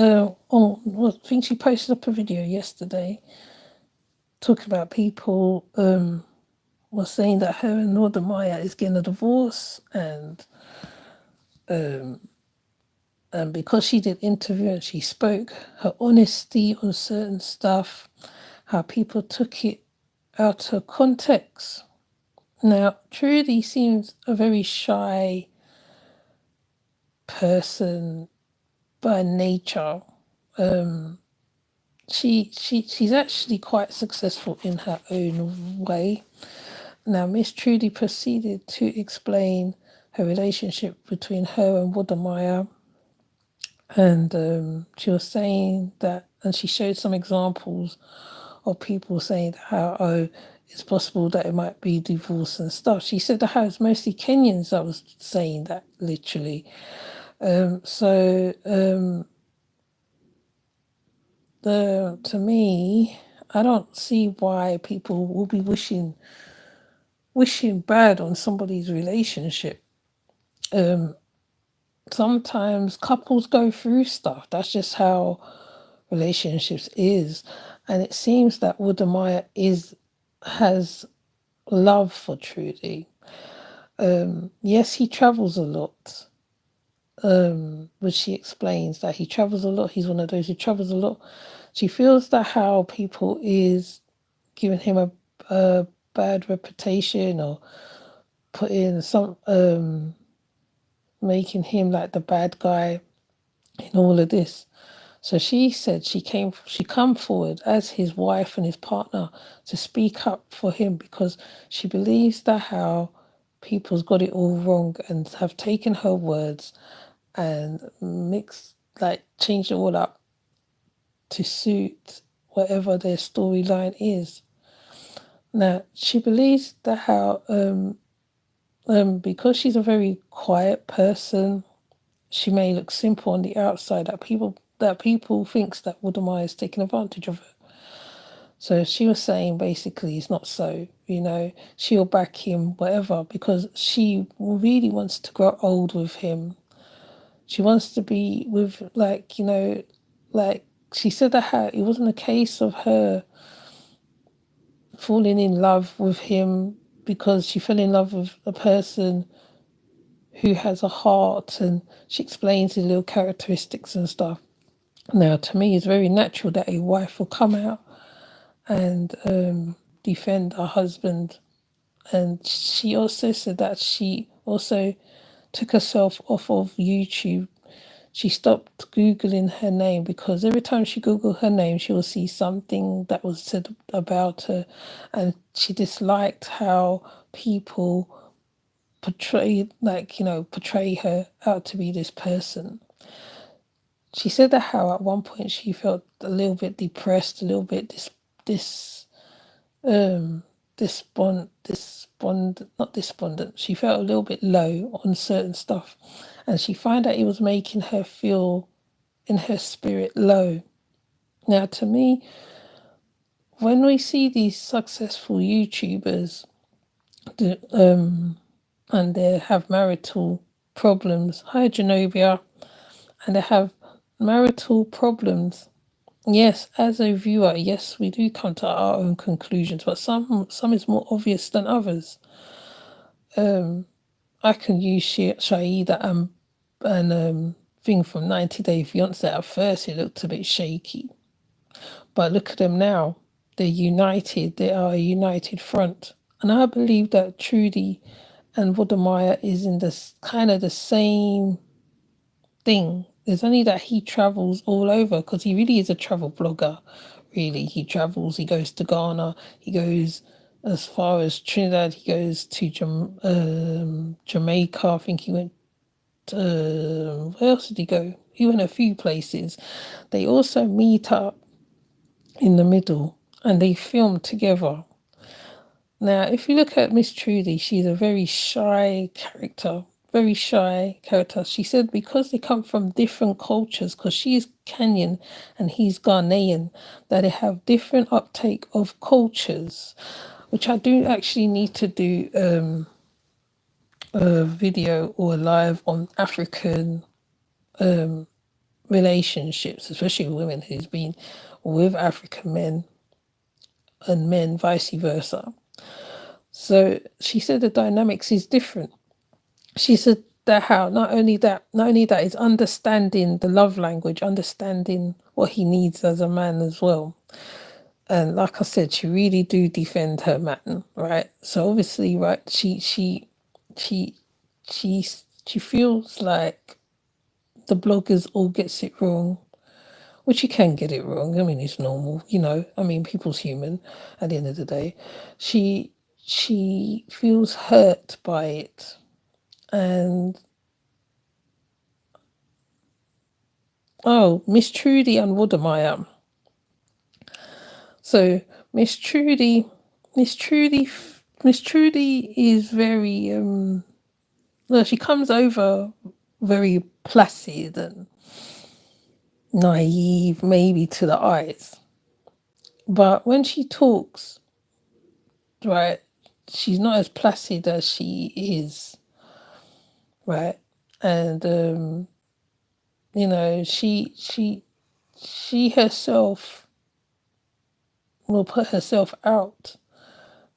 I think she posted up a video yesterday talking about people was saying that her and Northern Maya is getting a divorce, and because she did interview and she spoke her honesty on certain stuff, how people took it out of context. Now, Trudy seems a very shy person by nature. She's actually quite successful in her own way. Now, Miss Trudy proceeded to explain her relationship between her and Wudamaya, and she was saying that, and she showed some examples of people saying how, oh, it's possible that it might be divorce and stuff. She said that how it's mostly Kenyans that was saying that, literally. To me, I don't see why people will be wishing bad on somebody's relationship. Sometimes couples go through stuff. That's just how relationships is. And it seems that Wudamaya has love for Trudy. Yes, he travels a lot. But she explains that he travels a lot. He's one of those who travels a lot. She feels that how people is giving him a bad reputation, or putting some making him like the bad guy in all of this. So she said she come forward as his wife and his partner to speak up for him, because she believes that how people's got it all wrong and have taken her words and changed it all up to suit whatever their storyline is. Now, she believes that how because she's a very quiet person, she may look simple on the outside, that people thinks that Wudamaya is taking advantage of her. So she was saying basically it's not so, she'll back him, whatever, because she really wants to grow old with him. She wants to be with, she said that it wasn't a case of her falling in love with him because she fell in love with a person who has a heart, and she explains his little characteristics and stuff. Now, to me, it's very natural that a wife will come out and defend her husband. And she also said that she also took herself off of YouTube. She stopped Googling her name, because every time she Googled her name, she will see something that was said about her. And she disliked how people portray her out to be this person. She said that how at one point she felt a little bit depressed, a little bit not despondent. She felt a little bit low on certain stuff, and she found that it was making her feel in her spirit low. Now, to me, when we see these successful YouTubers and they have marital problems, hi Genovia, and they have marital problems, yes, as a viewer, yes, we do come to our own conclusions, but some is more obvious than others. I can use Shaida and thing from 90 Day Fiance. At first it looked a bit shaky, but look at them now. They're united. They are a united front. And I believe that Trudy and Wudamaya is in this kind of the same thing. There's only that he travels all over, because he really is a travel blogger. Really, he travels. He goes to Ghana. He goes as far as Trinidad. He goes to Jamaica. I think he went. Where else did he go? He went a few places. They also meet up in the middle and they film together. Now, if you look at Miss Trudy, she's a very shy character. Very shy character. She said because they come from different cultures, because she's Kenyan and he's Ghanaian, that they have different uptake of cultures, which I do actually need to do a video or a live on African relationships, especially women who's been with African men and men vice versa. So she said the dynamics is different. She said that how not only that is understanding the love language, understanding what he needs as a man as well. And like I said, she really do defend her man, right? So obviously, right, she she she feels like the bloggers all gets it wrong, which you can get it wrong. I mean, it's normal, you know. I mean, people's human at the end of the day. She feels hurt by it. And oh, Miss Trudy and Wodemeyer. So Miss Trudy, Miss Trudy, Miss Trudy is very well, she comes over very placid and naive, maybe to the eyes. But when she talks, right, she's not as placid as she is, right? And you know, she herself will put herself out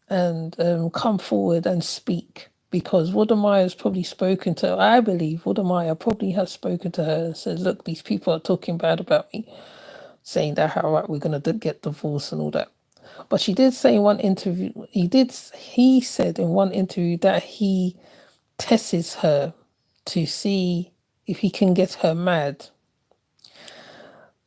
and come forward and speak, because Wodemeyer's probably spoken to her. I believe Wodemeyer probably has spoken to her and said, look, these people are talking bad about me, saying that how right we're going to get divorced and all that. But she did say in one interview, he said in one interview that he tests her to see if he can get her mad.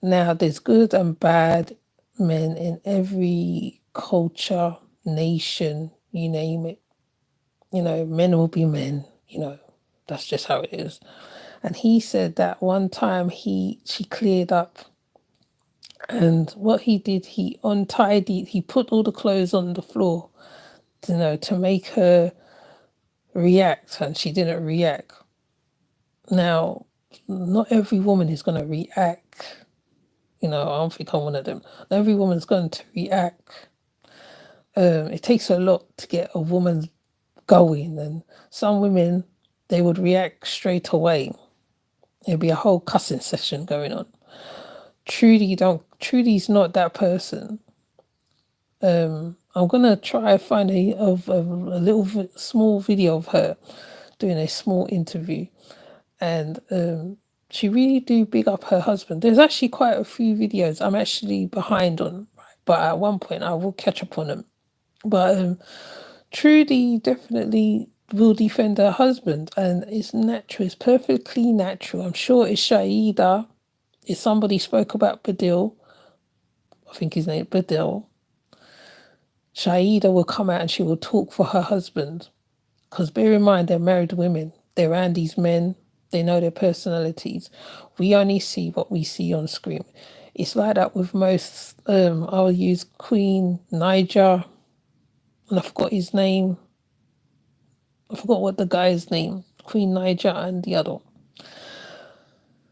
Now, there's good and bad men in every culture, nation, you name it. You know, men will be men, you know, that's just how it is. And he said that one time she cleared up, and what he did, he untidied, he put all the clothes on the floor, you know, to make her react, and she didn't react. Now, not every woman is going to react. You know, I don't think I'm one of them. Not every woman's going to react. It takes a lot to get a woman going, and some women, they would react straight away. There'd be a whole cussing session going on. Trudy's not that person. I'm gonna try find a little small video of her doing a small interview, and she really do big up her husband. There's actually quite a few videos I'm actually behind on, but at one point I will catch up on them. But Trudy definitely will defend her husband, and it's natural. It's perfectly natural. I'm sure it's Shaida. If somebody spoke about Badil, I think his name Badil, Shaida will come out and she will talk for her husband. Because bear in mind, they're married women. They're around these men. They know their personalities. We only see what we see on screen. It's like that with most. I'll use Queen Niger, and I forgot his name. I forgot what the guy's name. Queen Niger and the other.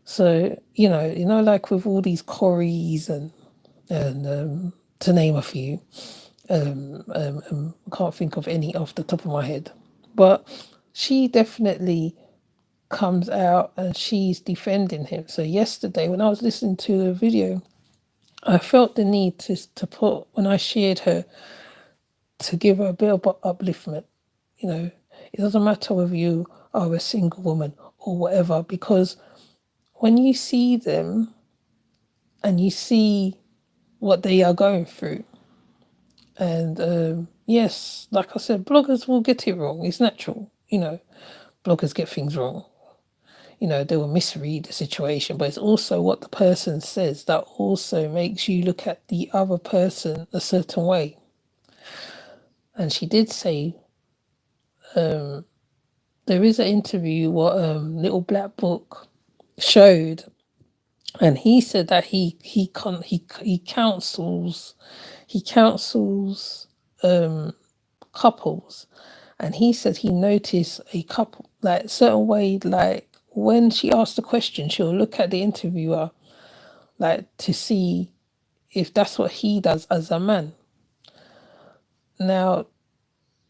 So you know, like with all these Corries and to name a few. Can't think of any off the top of my head, but she definitely comes out and she's defending him. So yesterday when I was listening to the video, I felt the need to put, when I shared her, to give her a bit of upliftment. You know, it doesn't matter whether you are a single woman or whatever, because when you see them and you see what they are going through, and yes, like I said, bloggers will get it wrong. It's natural, you know. Bloggers get things wrong. You know, they will misread the situation, but it's also what the person says that also makes you look at the other person a certain way. And she did say, there is an interview what Little Black Book showed, and he said that he counsels couples, and he said he noticed a couple like certain way, like when she asked the question, she'll look at the interviewer like to see if that's what he does as a man. Now,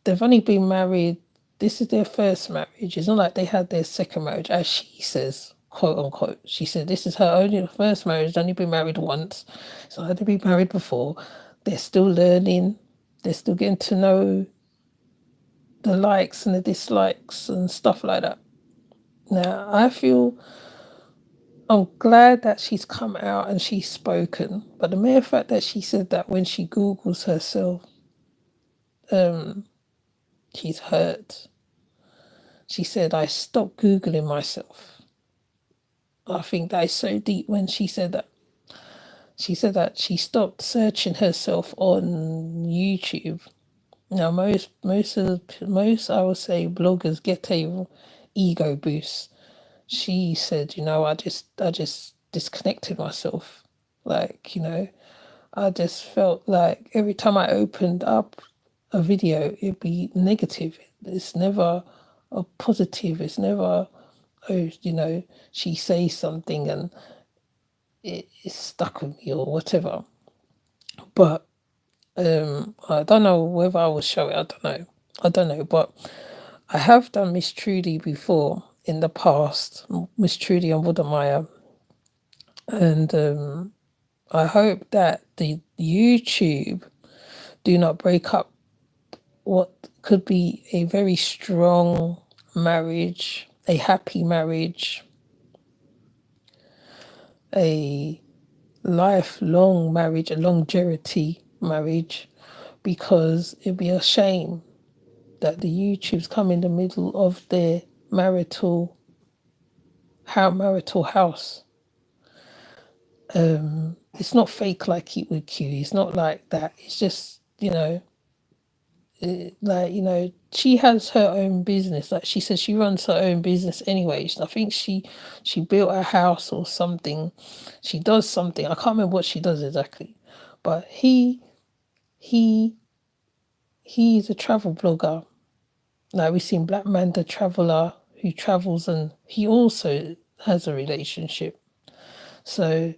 they've only been married, this is their first marriage. It's not like they had their second marriage, as she says, quote unquote. She said this is her only first marriage, only been married once. So I had to be married before. They're still learning. They're still getting to know the likes and the dislikes and stuff like that. Now, I'm glad that she's come out and she's spoken, but the mere fact that she said that when she Googles herself, she's hurt. She said, I stopped Googling myself. I think that is so deep when she said that. She said that she stopped searching herself on YouTube. Now, most I would say bloggers get a ego boost. She said, I just disconnected myself. Like, I just felt like every time I opened up a video, it'd be negative. It's never a positive. It's never, oh, she says something and it's stuck with me or whatever. But I don't know whether I will show it. I don't know. But I have done Miss Trudy before in the past, Miss Trudy and Woodermeyer, and I hope that the YouTube do not break up what could be a very strong marriage, a happy marriage, a lifelong marriage, a longevity marriage, because it'd be a shame that the YouTubes come in the middle of their marital house. It's not fake like it with Q. It's not like that. It's just, she has her own business. Like she says, she runs her own business anyway. I think she built a house or something. She does something. I can't remember what she does exactly. But he's a travel blogger. Like we've seen Black Man the Traveller who travels, and he also has a relationship. So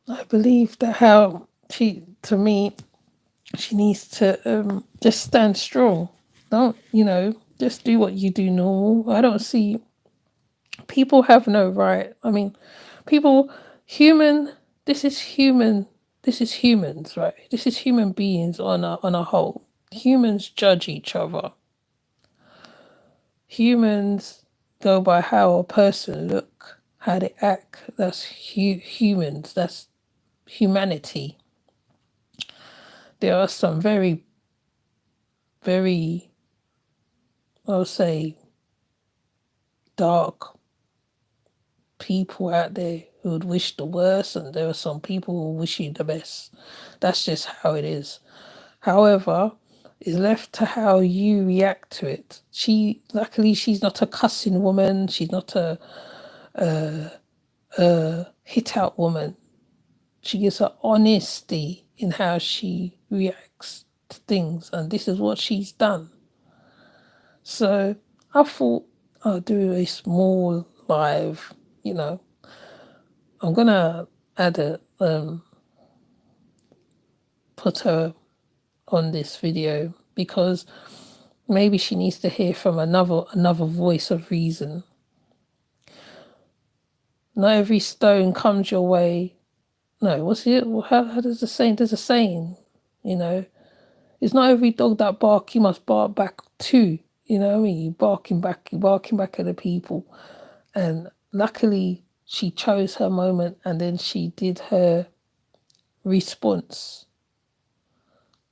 I believe that to me, she needs to just stand strong. Don't, just do what you do normal. I don't see, people have no right. I mean, people, human, this is human, this is humans, right? This is human beings on a whole. Humans judge each other. Humans go by how a person look, how they act. That's humans. That's humanity. There are some very, very, I'll say, dark people out there who would wish the worst, and there are some people who wish you the best. That's just how it is. However, it's left to how you react to it. Luckily, she's not a cussing woman. She's not a hit out woman. She gives her honesty in how she reacts to things, and this is what she's done. So I thought I'll do a small live, I'm gonna put her on this video because maybe she needs to hear from another voice of reason. Not every stone comes your way. No, what's it? How does the saying? There's a saying, it's not every dog that bark you must bark back to. You know what I mean? You're barking back at the people. And luckily she chose her moment and then she did her response.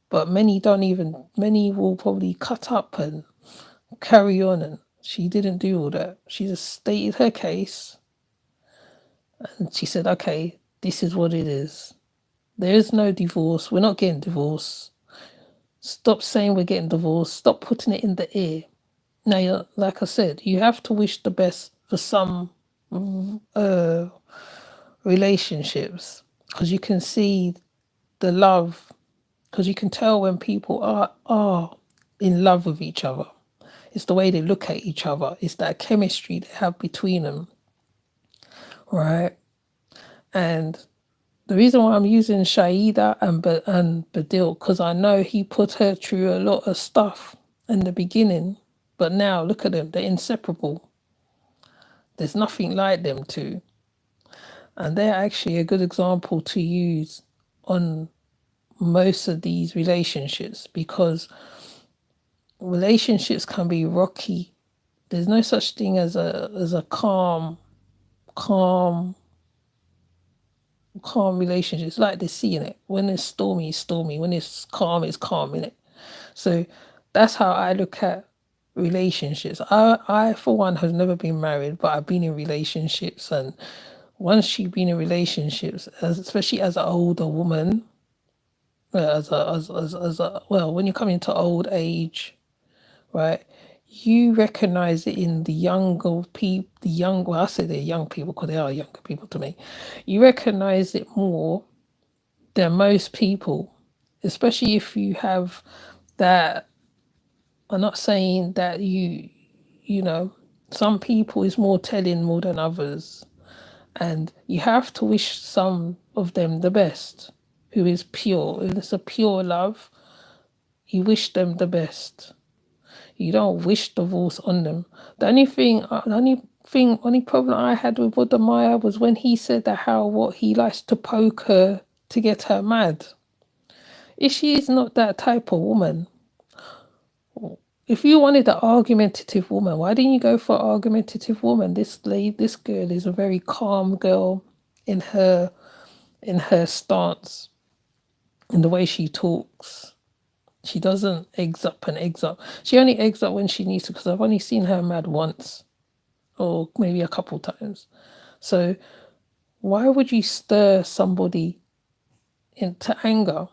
But many will probably cut up and carry on, and she didn't do all that. She just stated her case and she said, okay, this is what it is. There is no divorce. We're not getting divorced. Stop saying we're getting divorced. Stop putting it in the air. Now, like I said, you have to wish the best for some relationships because you can see the love, because you can tell when people are in love with each other. It's the way they look at each other. It's that chemistry they have between them, right? And the reason why I'm using Shaida and Badil, because I know he put her through a lot of stuff in the beginning, but now look at them, they're inseparable. There's nothing like them two. And they're actually a good example to use on most of these relationships, because relationships can be rocky. There's no such thing as a calm relationship. It's like the sea in it. When it's stormy, it's stormy. When it's calm in it. So that's how I look at relationships. I for one have never been married, but I've been in relationships, and once you've been in relationships, especially as an older woman, well, when you come into old age, right? You recognize it in the younger people, well, I say they're young people because they are younger people to me. You recognize it more than most people, especially if you have that. I'm not saying that you know, some people is more telling more than others, and you have to wish some of them the best, who is pure. If it's a pure love, you wish them the best. You don't wish divorce on them. Only problem I had with Wodamaya was when he said that what he likes to poke her to get her mad. If she is not that type of woman, if you wanted an argumentative woman, why didn't you go for an argumentative woman? This girl is a very calm girl in her stance, in the way she talks. She doesn't eggs up and eggs up. She only eggs up when she needs to, because I've only seen her mad once, or maybe a couple times. So why would you stir somebody into anger?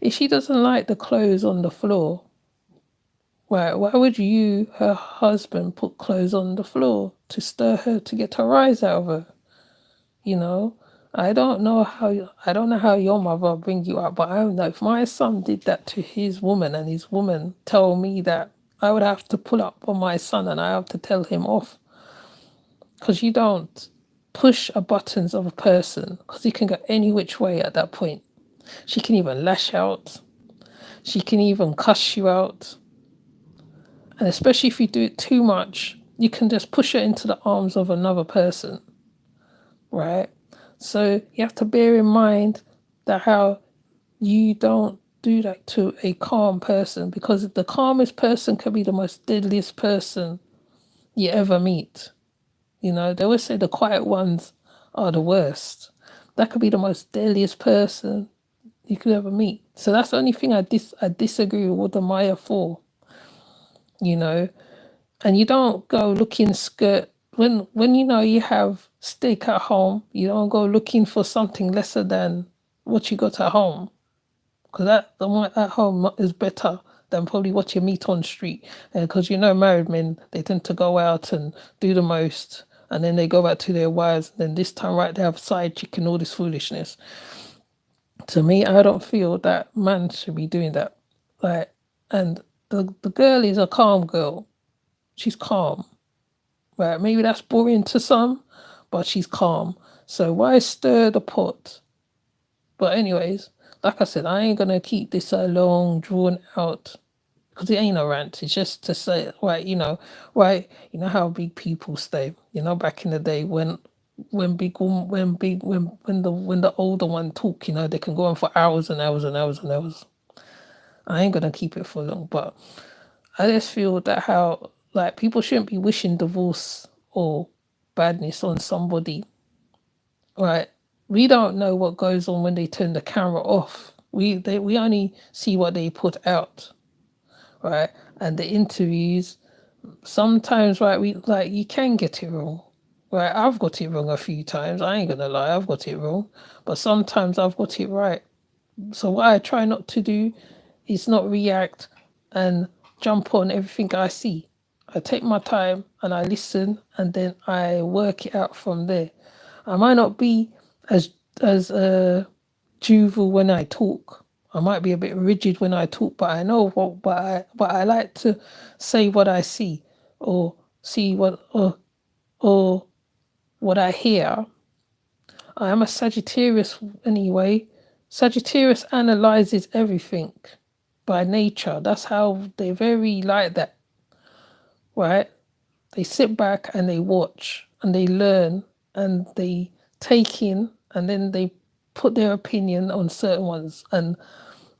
If she doesn't like the clothes on the floor, why would you, her husband, put clothes on the floor to stir her, to get her rise out of her? You know, I don't know how your mother bring you up, but I know if my son did that to his woman and his woman told me that, I would have to pull up on my son and I have to tell him off. Because you don't push a buttons of a person, because he can go any which way at that point. She can even lash out. She can even cuss you out. And especially if you do it too much, you can just push her into the arms of another person, right? So you have to bear in mind that how you don't do that to a calm person, because the calmest person can be the most deadliest person you ever meet. You know, they always say the quiet ones are the worst. That could be the most deadliest person you could ever meet. So that's the only thing I disagree with the Maya for. You know, and you don't go looking skirt when you know you have steak at home. You don't go looking for something lesser than what you got at home, because the one at home is better than probably what you meet on street. Because married men, they tend to go out and do the most, and then they go back to their wives. And then this time, right, they have side chicken, all this foolishness. To me, I don't feel that man should be doing that. Like, and the girl is a calm girl. She's calm. Right, maybe that's boring to some, but she's calm. So why stir the pot? But anyways, like I said, I ain't gonna keep this a long drawn out, because it ain't a rant. It's just to say, right, how big people stay. Back in the day when the older one talk, they can go on for hours and hours and hours and hours. I ain't gonna keep it for long, but I just feel that how, like, people shouldn't be wishing divorce or badness on somebody, right? We don't know what goes on when they turn the camera off. We only see what they put out, right? And the interviews, sometimes, right, you can get it wrong. Right, I've got it wrong a few times. I ain't gonna lie, I've got it wrong. But sometimes I've got it right. So what I try not to do is not react and jump on everything I see. I take my time and I listen, and then I work it out from there. I might not be as juvenile when I talk. I might be a bit rigid when I talk, but I know what. But I like to say what I see, or see or what I hear. I am a Sagittarius anyway. Sagittarius analyzes everything by nature. That's how they're very like that, right? They sit back and they watch and they learn and they take in and then they put their opinion on certain ones. And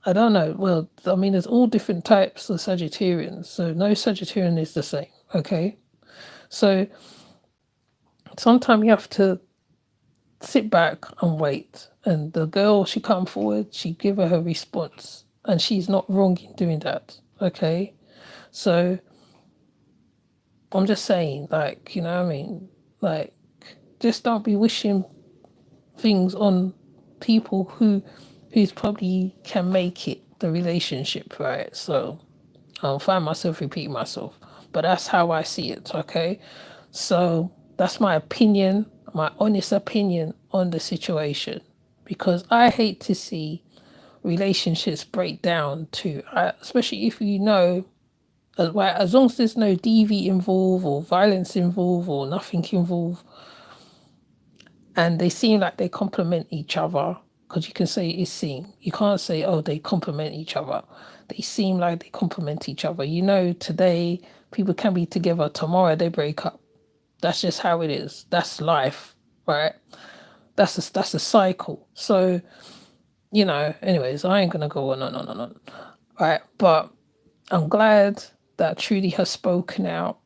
I don't know, well, I mean, there's all different types of Sagittarians, so no Sagittarian is the same, okay? So sometimes you have to sit back and wait. And the girl, she come forward, she give her response, and she's not wrong in doing that, okay? So I'm just saying, like, you know what I mean? Like, just don't be wishing things on people who's probably can make it the relationship, right? So I'll find myself repeating myself, but that's how I see it, okay? So that's my opinion, my honest opinion on the situation, because I hate to see relationships break down too, especially if you know, as long as there's no DV involved or violence involved or nothing involved, and they seem like they complement each other, because you can say it seem. You can't say, oh, they complement each other. They seem like they complement each other. You know, today people can be together, tomorrow they break up. That's just how it is. That's life, right? That's a cycle. So, you know, anyways, I ain't gonna go on. Right. But I'm glad that Trudy has spoken out,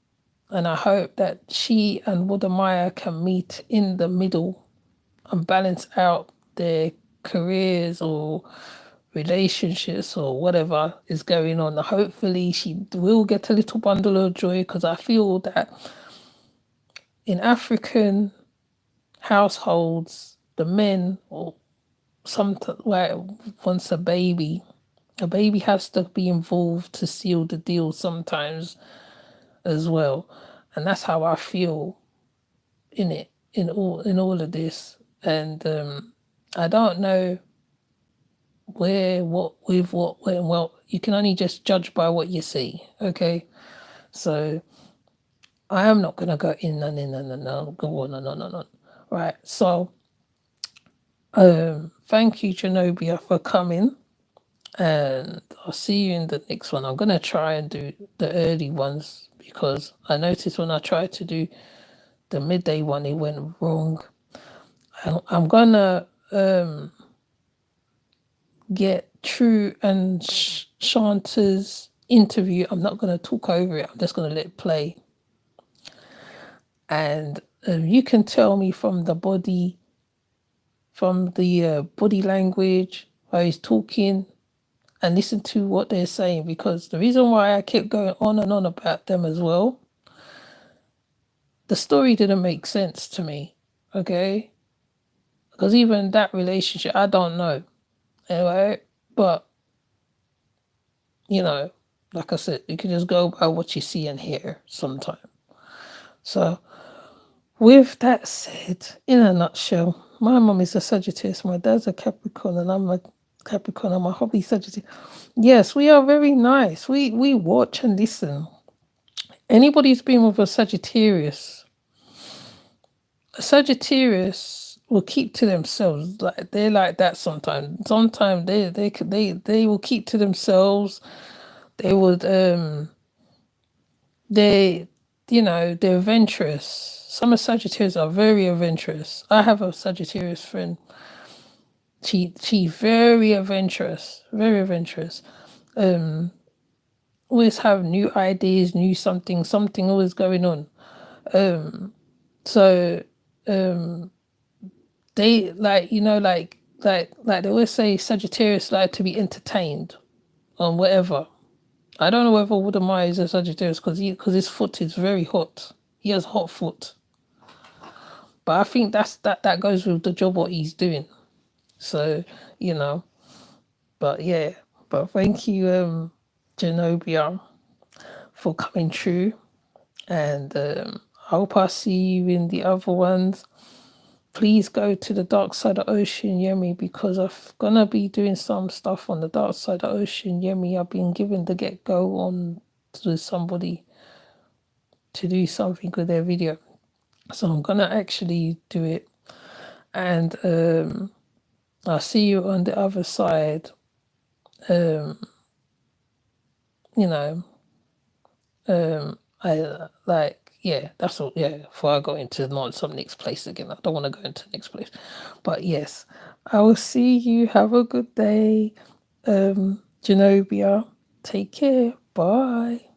and I hope that she and Wodamaya can meet in the middle and balance out their careers or relationships or whatever is going on. Hopefully she will get a little bundle of joy, because I feel that in African households, the men or some like once a baby has to be involved to seal the deal sometimes as well. And that's how I feel in it, in all of this. And I don't know where, what, with what, when. Well, you can only just judge by what you see, okay? So I am not gonna go in and go on. Right. So thank you, Genobia, for coming, and I'll see you in the next one. I'm gonna try and do the early ones, because I noticed when I tried to do the midday one, it went wrong. I'm gonna get True and Shanta's interview. I'm not gonna talk over it. I'm just gonna let it play, and you can tell me from the body language, how he's talking, and listen to what they're saying, because the reason why I kept going on and on about them as well, the story didn't make sense to me, okay? Because even that relationship, I don't know, anyway, but, you know, like I said, you can just go by what you see and hear sometimes. So, with that said, in a nutshell, my mum is a Sagittarius, my dad's a Capricorn, and I'm a Capricorn, I'm a hobby Sagittarius. Yes, we are very nice. We watch and listen. Anybody who's been with a Sagittarius will keep to themselves. Like, they're like that sometimes. Sometimes they will keep to themselves. They would they're adventurous. Some of Sagittarius are very adventurous. I have a Sagittarius friend. She's very adventurous, very adventurous. Always have new ideas, new something always going on. So they like they always say Sagittarius like to be entertained on whatever. I don't know whether Wudamai is a Sagittarius because his foot is very hot. He has hot foot. But I think that goes with the job what he's doing. So, but yeah. But thank you, Genobia, for coming through. And I hope I see you in the other ones. Please go to the dark side of Ocean Yemi, because I'm gonna be doing some stuff on the dark side of Ocean Yemi. I've been given the get-go on to somebody to do something with their video. So I'm gonna actually do it. And I'll see you on the other side. I like yeah, that's all. Yeah, before I go into some next place again. I don't want to go into the next place. But yes, I will see you. Have a good day. Genobia. Take care. Bye.